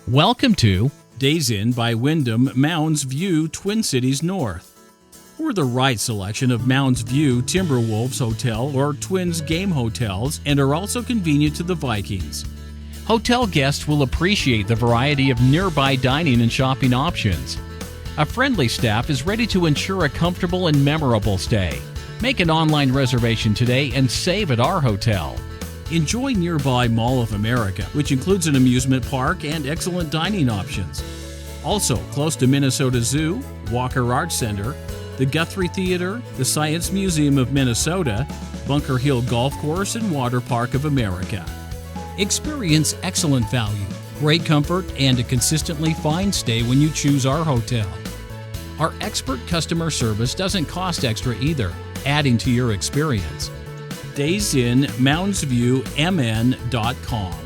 Welcome to Days Inn by Wyndham Mounds View, Twin Cities North. We're the right selection of Mounds View, Timberwolves Hotel, or Twins game hotels, and are also convenient to the Vikings. Hotel guests will appreciate the variety of nearby dining and shopping options. A friendly staff is ready to ensure a comfortable and memorable stay. Make an online reservation today and save at our hotel. Enjoy nearby Mall of America, which includes an amusement park and excellent dining options. Also, close to Minnesota Zoo, Walker Arts Center, the Guthrie Theater, the Science Museum of Minnesota, Bunker Hill Golf Course, and Water Park of America. Experience excellent value, great comfort, and a consistently fine stay when you choose our hotel. Our expert customer service doesn't cost extra either, adding to your experience. Days Inn, MoundsViewMN.com.